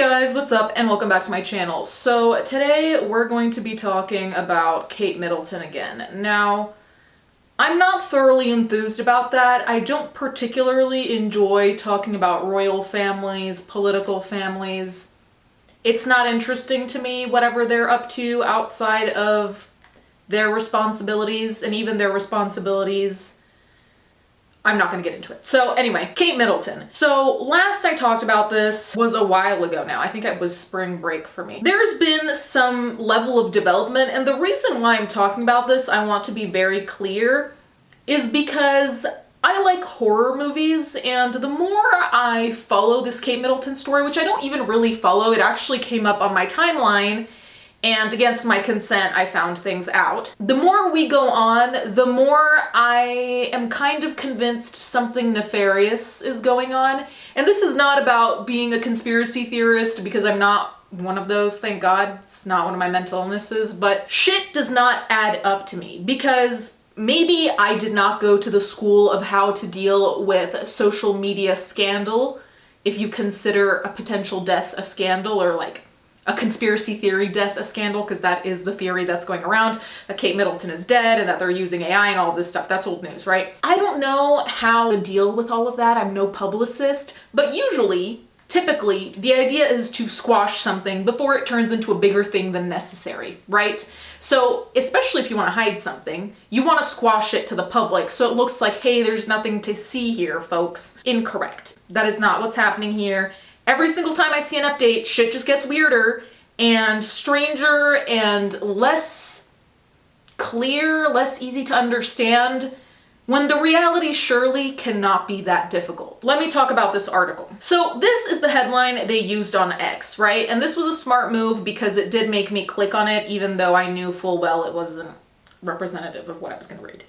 guys, what's up and welcome back to my channel. So today we're going to be talking about Kate Middleton again. Now, I'm not thoroughly enthused about that. I don't particularly enjoy talking about royal families, political families. It's not interesting to me, whatever they're up to outside of their responsibilities, and even their responsibilities, I'm not going to get into it. So anyway, Kate Middleton. So last I talked about this was a while ago now. I think it was spring break for me. There's been some level of development, and the reason why I'm talking about this, I want to be very clear, is because I like horror movies, and the more I follow this Kate Middleton story, which I don't even really follow, it actually came up on my timeline, and against my consent, I found things out. The more we go on, the more I am kind of convinced something nefarious is going on. And this is not about being a conspiracy theorist, because I'm not one of those, thank God. It's not one of my mental illnesses, but shit does not add up to me, because maybe I did not go to the school of how to deal with social media scandal, if you consider a potential death a scandal, or like a conspiracy theory death a scandal, because that is the theory that's going around, that Kate Middleton is dead and that they're using AI and all of this stuff. That's old news, right? I don't know how to deal with all of that. I'm no publicist, but usually, typically, the idea is to squash something before it turns into a bigger thing than necessary, right? So, especially if you want to hide something, you want to squash it to the public so it looks like, hey, there's nothing to see here, folks. Incorrect. That is not what's happening here. Every single time I see an update, shit just gets weirder and stranger and less clear, less easy to understand, when the reality surely cannot be that difficult. Let me talk about this article. So this is the headline they used on X, right? And this was a smart move because it did make me click on it, even though I knew full well it wasn't representative of what I was going to read.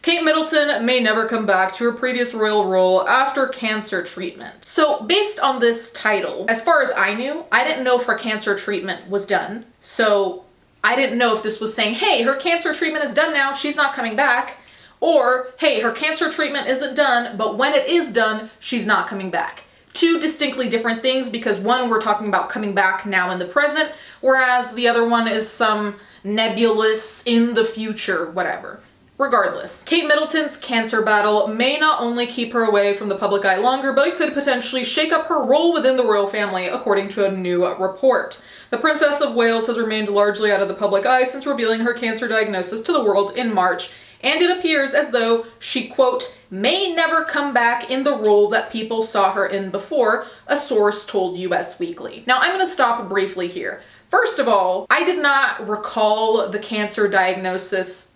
Kate Middleton may never come back to her previous royal role after cancer treatment. So based on this title, as far as I knew, I didn't know if her cancer treatment was done. So I didn't know if this was saying, hey, her cancer treatment is done now, she's not coming back. Or, hey, her cancer treatment isn't done, but when it is done, she's not coming back. Two distinctly different things, because one, we're talking about coming back now in the present, whereas the other one is some nebulous in the future, whatever. Regardless, Kate Middleton's cancer battle may not only keep her away from the public eye longer, but it could potentially shake up her role within the royal family, according to a new report. The Princess of Wales has remained largely out of the public eye since revealing her cancer diagnosis to the world in March, and it appears as though she, quote, may never come back in the role that people saw her in before, a source told US Weekly. Now, I'm going to stop briefly here. First of all, I did not recall the cancer diagnosis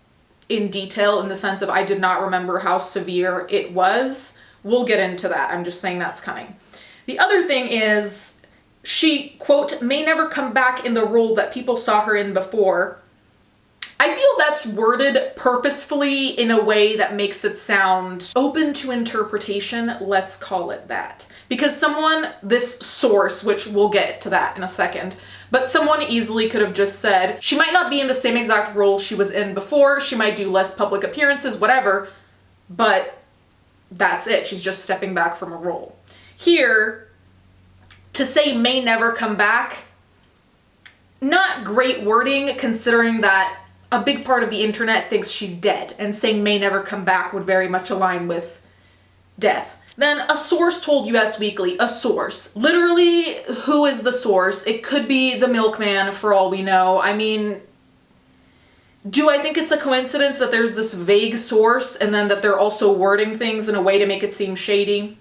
in detail, in the sense of I did not remember how severe it was. We'll get into that. I'm just saying that's coming. The other thing is, she, quote, may never come back in the role that people saw her in before. I feel that's worded purposefully in a way that makes it sound open to interpretation, let's call it that. Because someone, this source, which we'll get to that in a second, but someone easily could have just said, she might not be in the same exact role she was in before, she might do less public appearances, whatever, but that's it, she's just stepping back from a role. Here, to say may never come back, not great wording, considering that a big part of the internet thinks she's dead, and saying may never come back would very much align with death. Then a source told US Weekly, a source. Literally, who is the source? It could be the milkman for all we know. I mean, do I think it's a coincidence that there's this vague source and then that they're also wording things in a way to make it seem shady?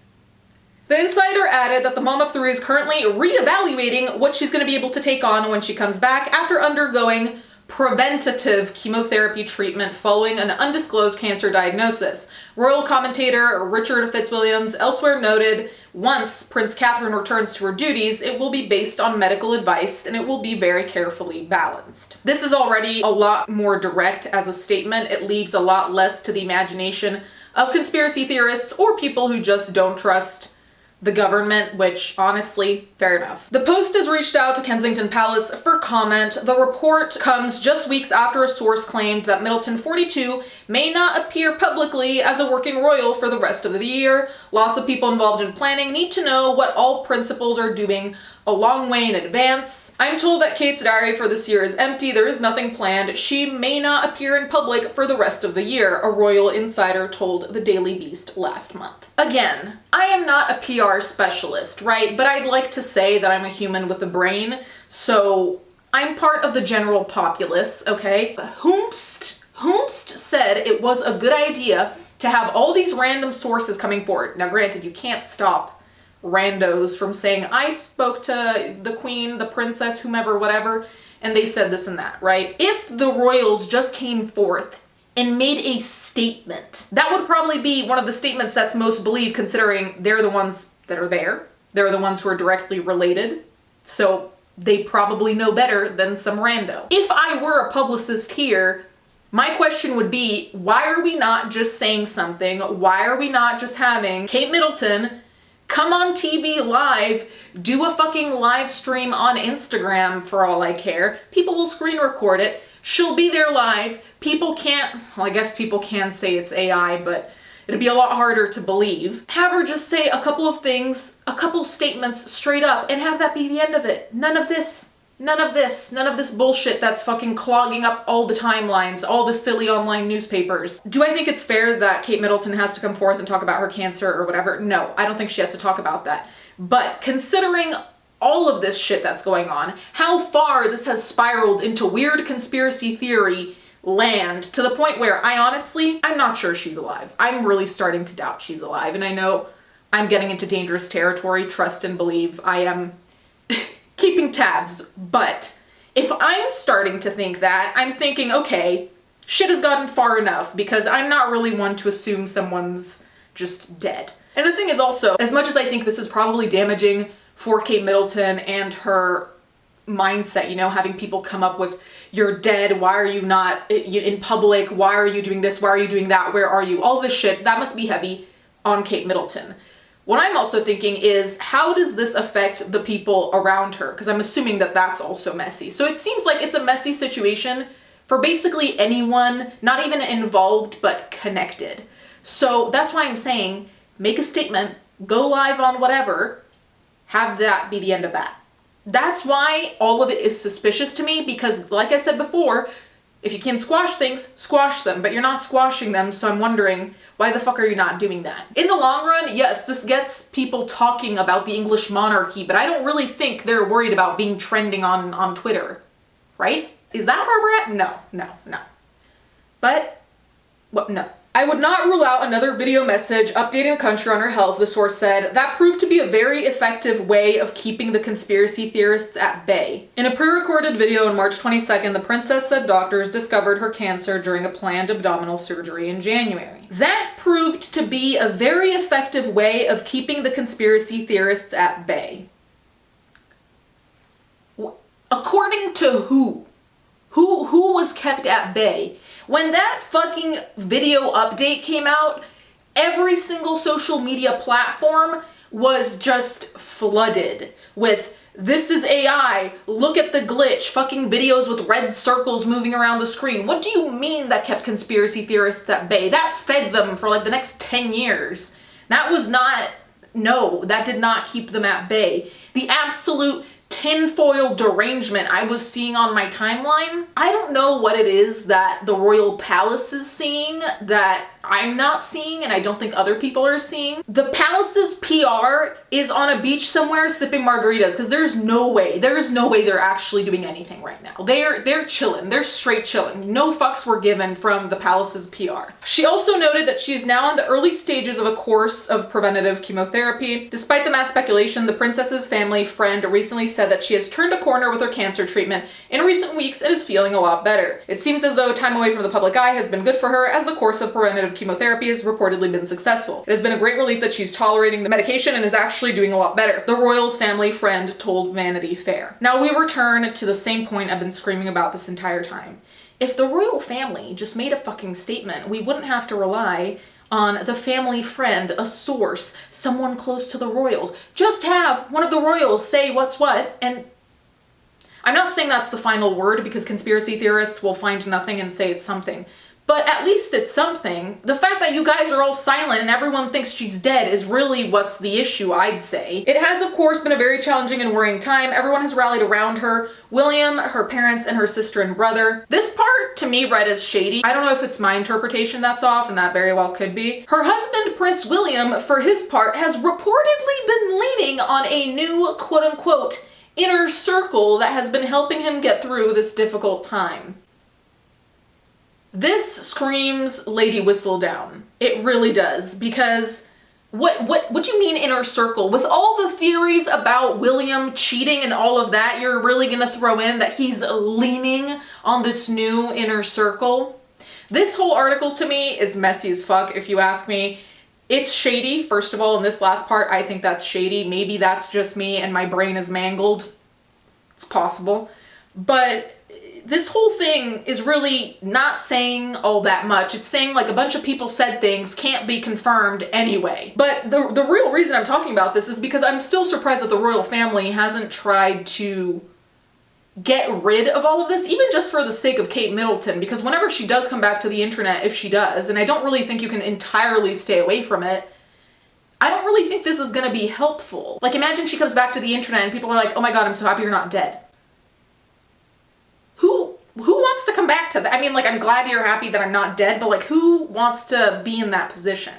The insider added that the mom of three is currently reevaluating what she's going to be able to take on when she comes back after undergoing preventative chemotherapy treatment following an undisclosed cancer diagnosis. Royal commentator Richard Fitzwilliams elsewhere noted, once Prince Catherine returns to her duties, it will be based on medical advice and it will be very carefully balanced. This is already a lot more direct as a statement. It leaves a lot less to the imagination of conspiracy theorists or people who just don't trust the government, which honestly, fair enough. The Post has reached out to Kensington Palace for comment. The report comes just weeks after a source claimed that Middleton, 42, may not appear publicly as a working royal for the rest of the year. Lots of people involved in planning need to know what all principals are doing a long way in advance. I'm told that Kate's diary for this year is empty. There is nothing planned. She may not appear in public for the rest of the year, a royal insider told the Daily Beast last month. Again, I am not a PR specialist, right? But I'd like to say that I'm a human with a brain, so I'm part of the general populace, okay? Whomst said it was a good idea to have all these random sources coming forward. Now granted, you can't stop randos from saying, I spoke to the queen, the princess, whomever, whatever, and they said this and that, right? If the royals just came forth and made a statement, that would probably be one of the statements that's most believed, considering they're the ones that are there. They're the ones who are directly related. So they probably know better than some rando. If I were a publicist here, my question would be, why are we not just saying something? Why are we not just having Kate Middleton come on TV live, do a fucking live stream on Instagram for all I care? People will screen record it. She'll be there live. People can't, well, I guess people can say it's AI, but it'd be a lot harder to believe. Have her just say a couple of things, a couple statements straight up, and have that be the end of it. None of this bullshit that's fucking clogging up all the timelines, all the silly online newspapers. Do I think it's fair that Kate Middleton has to come forth and talk about her cancer or whatever? No, I don't think she has to talk about that. But considering all of this shit that's going on, how far this has spiraled into weird conspiracy theory land, to the point where I'm not sure she's alive. I'm really starting to doubt she's alive, and I know I'm getting into dangerous territory. Trust and believe I am keeping tabs, but if I'm starting to think that, I'm thinking, okay, shit has gotten far enough, because I'm not really one to assume someone's just dead. And the thing is also, as much as I think this is probably damaging for Kate Middleton and her mindset, you know, having people come up with, you're dead, why are you not in public, why are you doing this, why are you doing that, where are you, all this shit, that must be heavy on Kate Middleton. What I'm also thinking is, how does this affect the people around her? Because I'm assuming that that's also messy. So it seems like it's a messy situation for basically anyone, not even involved, but connected. So that's why I'm saying, make a statement, go live on whatever, have that be the end of that. That's why all of it is suspicious to me, because like I said before, if you can squash things, squash them, but you're not squashing them, so I'm wondering, why the fuck are you not doing that? In the long run, yes, this gets people talking about the English monarchy, but I don't really think they're worried about being trending on Twitter, right? Is that where we're at? No. But, what, no. I would not rule out another video message updating the country on her health, the source said. That proved to be a very effective way of keeping the conspiracy theorists at bay. In a pre-recorded video on March 22nd, the princess said doctors discovered her cancer during a planned abdominal surgery in January. That proved to be a very effective way of keeping the conspiracy theorists at bay. According to who? Who was kept at bay? When that fucking video update came out, every single social media platform was just flooded with, this is AI, look at the glitch, fucking videos with red circles moving around the screen. What do you mean that kept conspiracy theorists at bay? That fed them for like the next 10 years. That was not, no, that did not keep them at bay. The absolute tinfoil derangement I was seeing on my timeline, I don't know what it is that the royal palace is seeing that I'm not seeing and I don't think other people are seeing. The palace's PR is on a beach somewhere sipping margaritas, because there's no way they're actually doing anything right now. They're chilling. They're straight chilling. No fucks were given from the palace's PR. She also noted that she is now in the early stages of a course of preventative chemotherapy. Despite the mass speculation, the princess's family friend recently said that she has turned a corner with her cancer treatment in recent weeks and is feeling a lot better. It seems as though time away from the public eye has been good for her, as the course of preventative chemotherapy has reportedly been successful. It has been a great relief that she's tolerating the medication and is actually doing a lot better, the royal's family friend told Vanity Fair. Now we return to the same point I've been screaming about this entire time. If the royal family just made a fucking statement, we wouldn't have to rely on the family friend, a source, someone close to the royals. Just have one of the royals say what's what, and I'm not saying that's the final word, because conspiracy theorists will find nothing and say it's something. but at least it's something. The fact that you guys are all silent and everyone thinks she's dead is really what's the issue, I'd say. It has, of course, been a very challenging and worrying time. Everyone has rallied around her. William, her parents, and her sister and brother. This part, to me, read as shady. I don't know if it's my interpretation that's off, and that very well could be. Her husband, Prince William, for his part, has reportedly been leaning on a new, quote-unquote, inner circle that has been helping him get through this difficult time. This screams Lady Whistledown. It really does, because what do you mean inner circle? With all the theories about William cheating and all of that, you're really gonna throw in that he's leaning on this new inner circle? This whole article to me is messy as fuck, if you ask me. It's shady, first of all, in this last part, I think that's shady. Maybe that's just me and my brain is mangled. It's possible. But this whole thing is really not saying all that much. It's saying like a bunch of people said things, can't be confirmed anyway. But the real reason I'm talking about this is because I'm still surprised that the royal family hasn't tried to get rid of all of this, even just for the sake of Kate Middleton, because whenever she does come back to the internet, if she does, and I don't really think you can entirely stay away from it, I don't really think this is gonna be helpful. Like, imagine she comes back to the internet and people are like, oh my god, I'm so happy you're not dead. Who wants to come back to that? I mean, like, I'm glad you're happy that I'm not dead, but like, who wants to be in that position?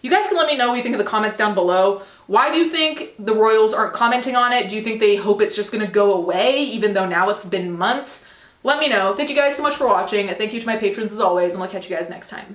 You guys can let me know what you think in the comments down below. Why do you think the royals aren't commenting on it? Do you think they hope it's just gonna go away, even though now it's been months? Let me know. Thank you guys so much for watching. Thank you to my patrons as always, and I'll catch you guys next time.